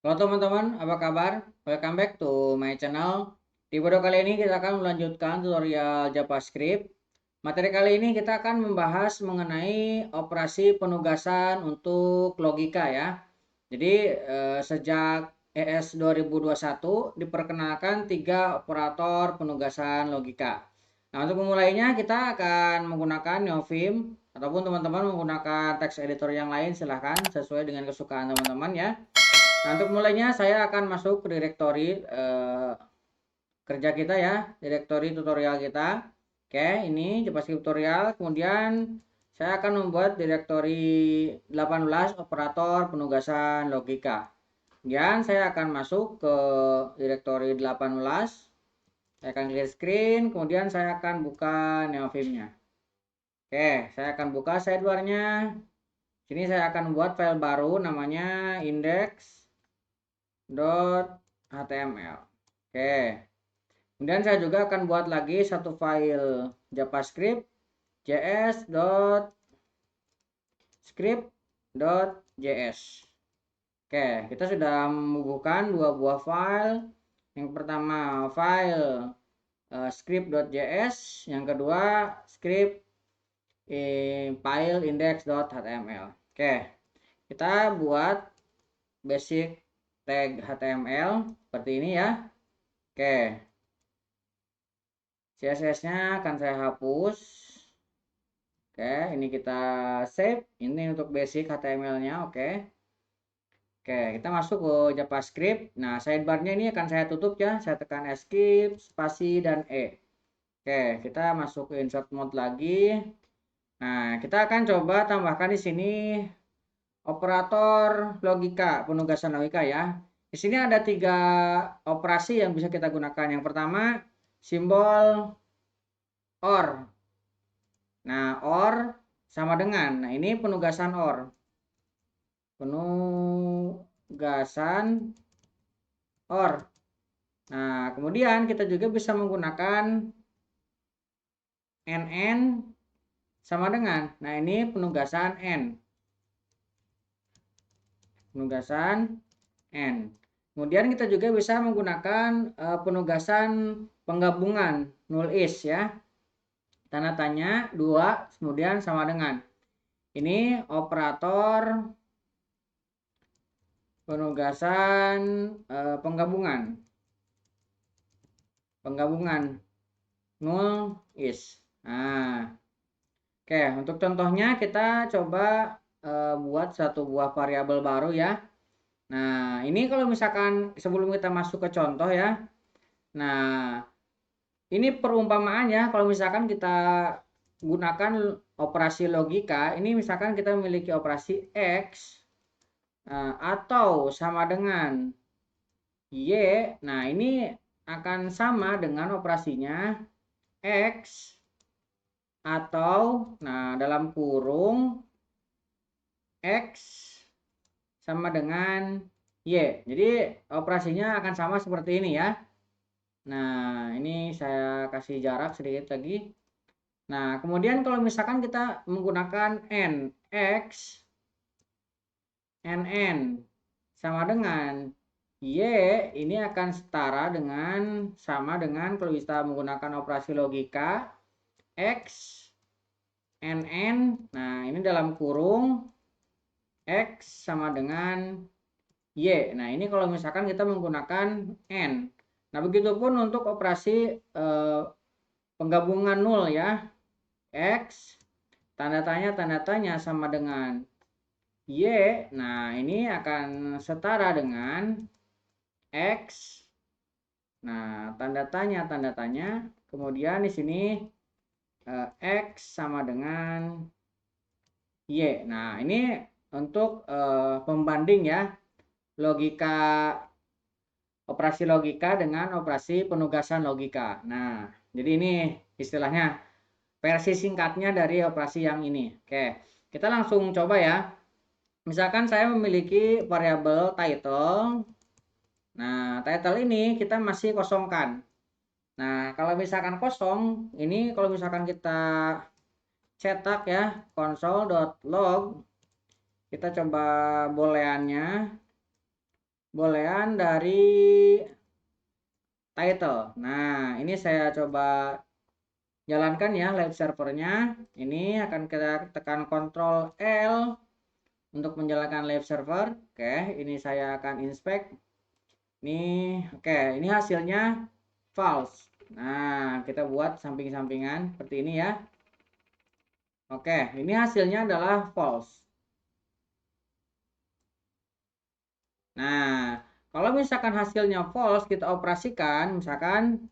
Halo teman-teman, apa kabar? Welcome back to my channel. Di video kali ini kita akan melanjutkan tutorial JavaScript. Materi kali ini kita akan membahas mengenai operasi penugasan untuk logika ya. Jadi sejak ES 2021 diperkenalkan 3 operator penugasan logika. Nah, untuk memulainya kita akan menggunakan Neovim ataupun teman-teman menggunakan text editor yang lain, silahkan sesuai dengan kesukaan teman-teman ya. Nah, untuk mulainya saya akan masuk ke direktori kerja kita ya, direktori tutorial kita. Oke, ini JavaScript tutorial. Kemudian saya akan membuat direktori 18 operator penugasan logika. Kemudian saya akan masuk ke direktori 18. Saya akan clear screen, kemudian saya akan buka Neovim-nya. Oke, saya akan buka sidebar-nya. Sini saya akan buat file baru namanya index.html. Oke. Kemudian saya juga akan buat lagi satu file JavaScript js.script.js. Oke, kita sudah membubuhkan dua buah file. Yang pertama file script.js, yang kedua script file index.html. Oke, kita buat basic tag HTML seperti ini ya. Oke, CSS-nya akan saya hapus. Oke, ini kita save. Ini untuk basic HTML-nya. Oke, kita masuk ke JavaScript. Nah, sidebar-nya ini akan saya tutup ya. Saya tekan escape, spasi, dan E. Oke, kita masuk ke insert mode lagi. Nah, kita akan coba tambahkan di sini operator logika, penugasan logika ya. Di sini ada 3 operasi yang bisa kita gunakan. Yang pertama, simbol OR. Nah, OR sama dengan. Nah, ini penugasan OR. Penugasan OR. Nah, kemudian kita juga bisa menggunakan NN sama dengan. Nah, ini penugasan N. Penugasan N. Kemudian kita juga bisa menggunakan penugasan penggabungan null is ya. Tanda tanya 2 kemudian sama dengan. Ini operator penugasan penggabungan. Penggabungan null is. Nah, oke, untuk contohnya kita coba buat satu buah variabel baru ya. Nah, ini kalau misalkan sebelum kita masuk ke contoh ya. Nah, ini perumpamaan ya, kalau misalkan kita gunakan operasi logika, ini misalkan kita memiliki operasi X atau sama dengan Y. Nah, ini akan sama dengan operasinya X atau, nah, dalam kurung X sama dengan Y. Jadi operasinya akan sama seperti ini ya. Nah, ini saya kasih jarak sedikit lagi. Nah, kemudian kalau misalkan kita menggunakan N, X, NN sama dengan Y, ini akan setara dengan, sama dengan kalau kita menggunakan operasi logika X, NN, nah ini dalam kurung X sama dengan Y. Nah, ini kalau misalkan kita menggunakan N. Nah, begitupun untuk operasi penggabungan nol ya. X, tanda tanya sama dengan Y. Nah, ini akan setara dengan X. Nah, tanda tanya. Kemudian di sini X sama dengan Y. Nah, ini untuk pembanding ya. Logika, operasi logika dengan operasi penugasan logika. Nah, jadi ini istilahnya versi singkatnya dari operasi yang ini. Oke, kita langsung coba ya. Misalkan saya memiliki variabel title. Nah, title ini kita masih kosongkan. Nah, kalau misalkan kosong, ini kalau misalkan kita cetak ya, console.log, kita coba booleannya boolean dari title. Nah, ini saya coba jalankan ya live servernya. Ini akan kita tekan Ctrl L untuk menjalankan live server. Oke, ini saya akan inspect. Ini oke, ini hasilnya false. Nah, kita buat samping-sampingan seperti ini ya. Oke, ini hasilnya adalah false. Nah, kalau misalkan hasilnya false, kita operasikan misalkan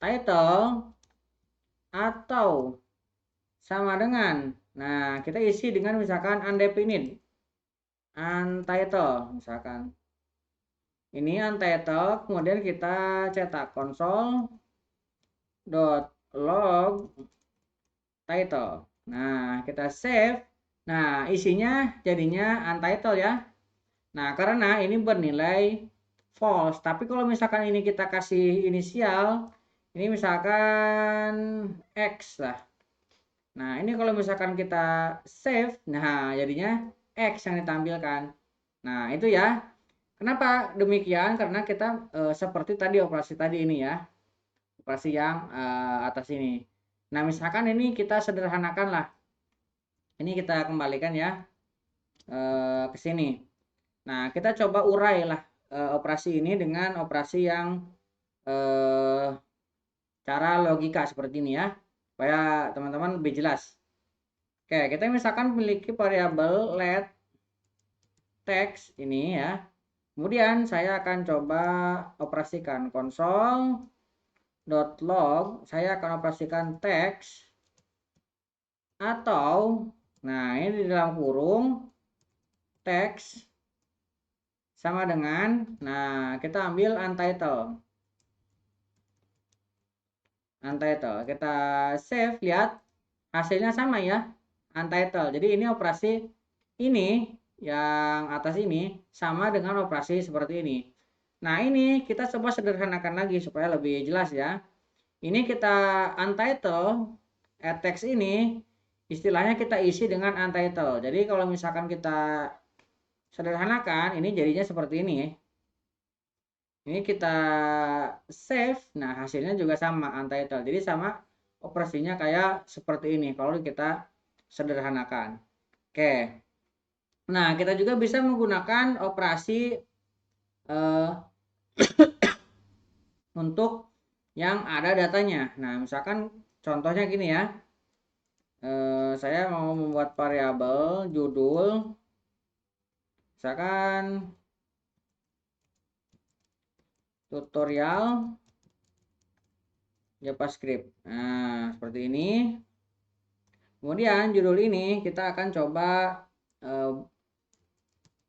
title atau sama dengan, nah kita isi dengan misalkan undefinite, untitled misalkan. Ini untitled, kemudian kita cetak console.log title. Nah, kita save. Nah, isinya jadinya untitled ya. Nah, karena ini bernilai false. Tapi kalau misalkan ini kita kasih inisial, ini misalkan X lah. Nah, ini kalau misalkan kita save, nah jadinya X yang ditampilkan. Nah, itu ya. Kenapa demikian? Karena kita seperti tadi operasi tadi ini ya. Operasi yang atas ini. Nah, misalkan ini kita sederhanakan lah. Ini kita kembalikan ya ke sini. Nah, kita coba urai lah operasi ini dengan operasi yang cara logika seperti ini ya, supaya teman-teman lebih jelas. Oke, kita misalkan memiliki variabel let text ini ya. Kemudian saya akan coba operasikan console.log, saya akan operasikan text atau, nah ini di dalam kurung text sama dengan, nah kita ambil untitled. Untitled. Kita save, lihat hasilnya sama ya, untitled. Jadi ini operasi ini yang atas ini sama dengan operasi seperti ini. Nah, ini kita coba sederhanakan lagi supaya lebih jelas ya. Ini kita untitled text ini istilahnya kita isi dengan untitled. Jadi kalau misalkan kita sederhanakan, ini jadinya seperti ini ya. Ini kita save, nah hasilnya juga sama untitled. Jadi sama operasinya kayak seperti ini kalau kita sederhanakan. Oke. Nah, kita juga bisa menggunakan operasi eh, untuk yang ada datanya. Nah, misalkan contohnya gini ya. Saya mau membuat variabel judul, misalkan tutorial JavaScript. Nah, seperti ini. Kemudian judul ini kita akan coba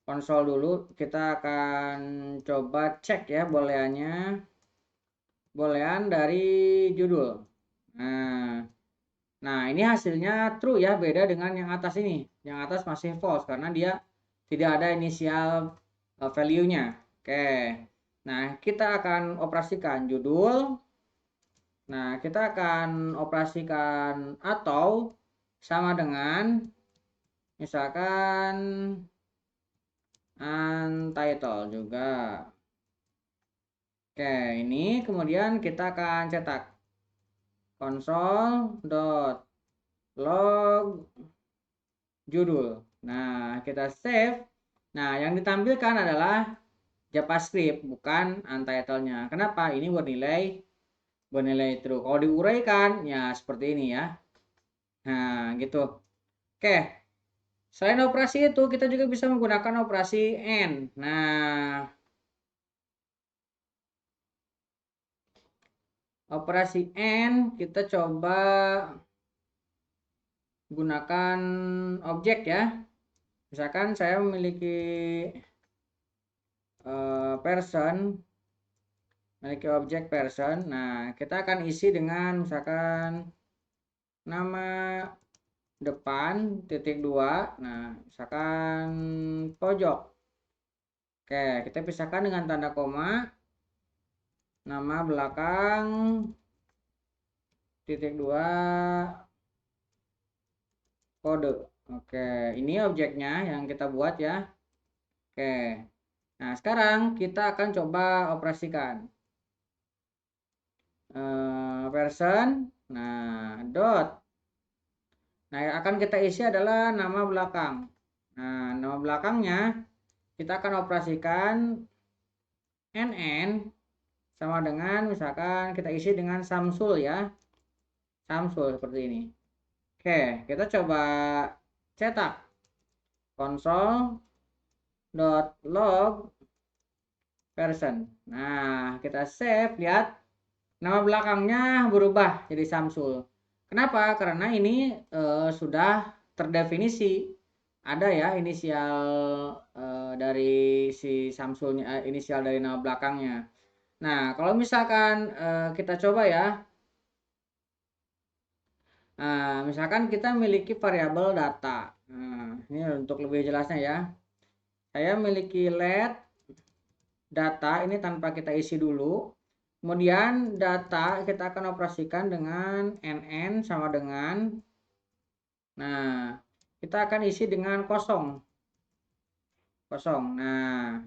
konsol dulu. Kita akan coba cek ya boolean dari judul. Nah, ini hasilnya true ya, beda dengan yang atas ini. Yang atas masih false karena dia tidak ada inisial value-nya. Oke. Nah, kita akan operasikan judul. Nah, kita akan operasikan atau sama dengan misalkan untitled juga. Oke, ini kemudian kita akan cetak console.log judul. Nah, kita save. Nah, yang ditampilkan adalah JavaScript, bukan untitled-nya. Kenapa? Ini bernilai true. Kalau diuraikan, ya seperti ini ya. Nah, gitu. Oke. Selain operasi itu, kita juga bisa menggunakan operasi AND. Nah, operasi AND kita coba gunakan objek ya. Misalkan saya memiliki memiliki objek person. Nah, kita akan isi dengan misalkan nama depan titik 2. Nah, misalkan pojok. Oke, kita pisahkan dengan tanda koma. Nama belakang titik 2 kode. Oke, ini objeknya yang kita buat ya. Oke. Nah, sekarang kita akan coba operasikan. Person, nah, dot. Nah, yang akan kita isi adalah nama belakang. Nah, nama belakangnya kita akan operasikan NN sama dengan misalkan kita isi dengan Samsul ya. Samsul seperti ini. Oke, kita coba cetak console.log person. Nah, kita save, lihat nama belakangnya berubah jadi Samsul. Kenapa? Karena ini sudah terdefinisi. Ada ya inisial dari si Samsulnya, inisial dari nama belakangnya. Nah, kalau misalkan kita coba ya. Nah, misalkan kita memiliki variabel data. Nah, ini untuk lebih jelasnya ya. Saya memiliki let data ini tanpa kita isi dulu. Kemudian data kita akan operasikan dengan nn sama dengan, nah, kita akan isi dengan kosong. Nah,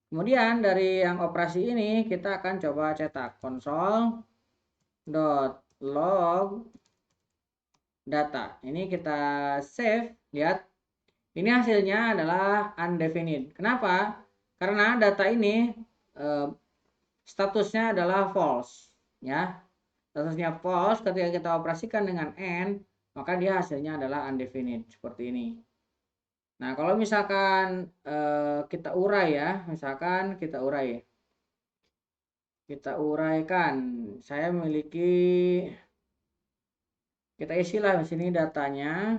kemudian dari yang operasi ini kita akan coba cetak console.log data. Ini kita save, lihat. Ini hasilnya adalah undefined. Kenapa? Karena data ini statusnya adalah false, ya. Statusnya false ketika kita operasikan dengan n, maka dia hasilnya adalah undefined seperti ini. Nah, kalau misalkan kita urai ya, misalkan kita uraikan, saya memiliki, kita isilah di sini datanya.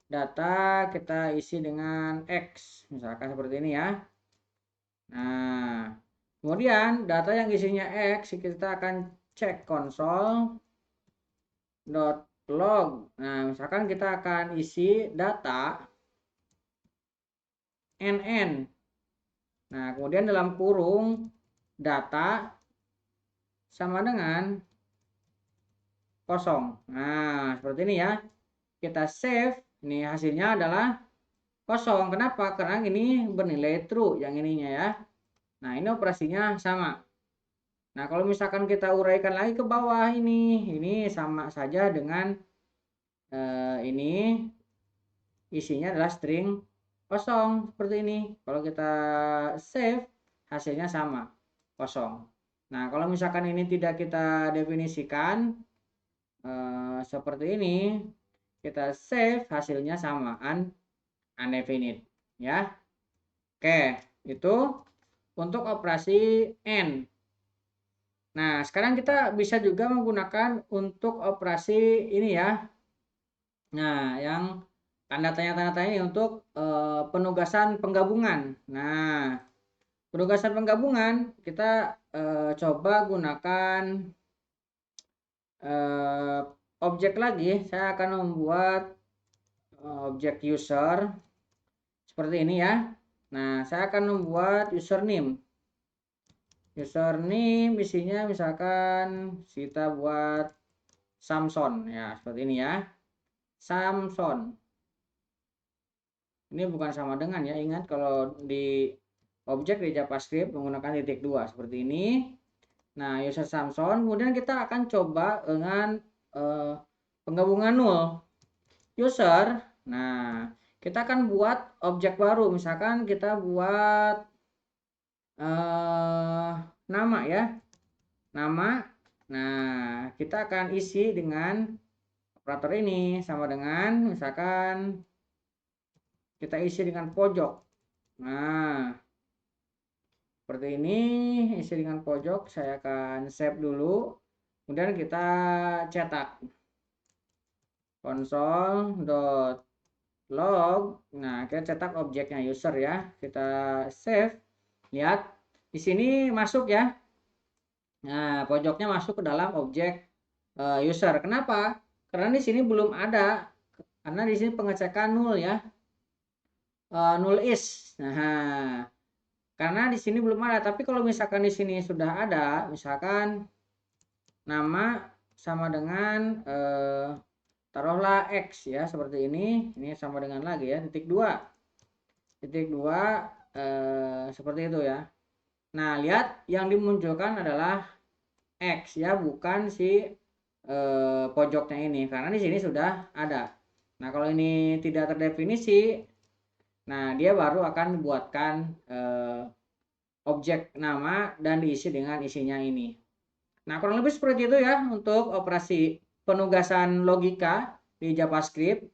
Data kita isi dengan X, misalkan seperti ini ya. Nah, kemudian data yang isinya X kita akan cek console.log. Nah, misalkan kita akan isi data NN. Nah, kemudian dalam kurung data sama dengan kosong. Nah, seperti ini ya. Kita save. Ini hasilnya adalah kosong. Kenapa? Karena ini bernilai true yang ininya ya. Nah, ini operasinya sama. Nah, kalau misalkan kita uraikan lagi ke bawah ini sama saja dengan ini isinya adalah string kosong seperti ini. Kalau kita save, hasilnya sama, kosong. Nah, kalau misalkan ini tidak kita definisikan seperti ini, kita save, hasilnya sama, undefined ya. Oke, itu untuk operasi n. Nah, sekarang kita bisa juga menggunakan untuk operasi ini ya. Nah, yang tanda ini untuk penugasan penggabungan. Nah, penugasan penggabungan kita coba gunakan objek lagi. Saya akan membuat objek user seperti ini ya. Nah, saya akan membuat username. Username isinya misalkan kita buat Samson ya, seperti ini ya. Samson. Ini bukan sama dengan ya, ingat kalau di objek di JavaScript menggunakan titik 2 seperti ini. Nah, user Samson, kemudian kita akan coba dengan penggabungan null. User, nah, kita akan buat objek baru, misalkan kita buat nama ya. Nama. Nah, kita akan isi dengan operator ini sama dengan misalkan kita isi dengan pojok. Nah, seperti ini isi dengan pojok. Saya akan save dulu. Kemudian kita cetak console.log. Nah, kita cetak objeknya user ya. Kita save. Lihat di sini masuk ya. Nah, pojoknya masuk ke dalam objek user. Kenapa? Karena di sini belum ada. Karena di sini pengecekan null ya. Null is. Nah, karena di sini belum ada. Tapi kalau misalkan di sini sudah ada, misalkan nama sama dengan taruhlah X ya, seperti ini. Ini sama dengan lagi ya, titik 2. titik 2 seperti itu ya. Nah, lihat yang dimunculkan adalah X ya, bukan si pojoknya ini, karena di sini sudah ada. Nah, kalau ini tidak terdefinisi, nah dia baru akan buatkan objek nama dan diisi dengan isinya ini. Nah, kurang lebih seperti itu ya untuk operasi penugasan logika di JavaScript.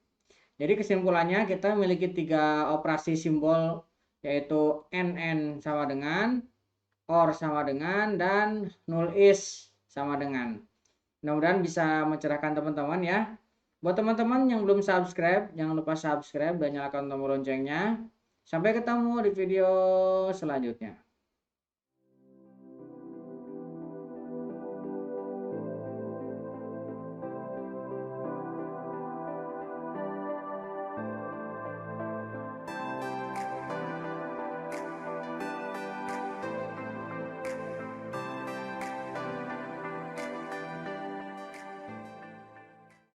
Jadi kesimpulannya kita memiliki 3 operasi simbol, yaitu NN sama dengan, OR sama dengan, dan null is sama dengan. Mudah-mudahan bisa mencerahkan teman-teman ya. Buat teman-teman yang belum subscribe, jangan lupa subscribe dan nyalakan tombol loncengnya. Sampai ketemu di video selanjutnya.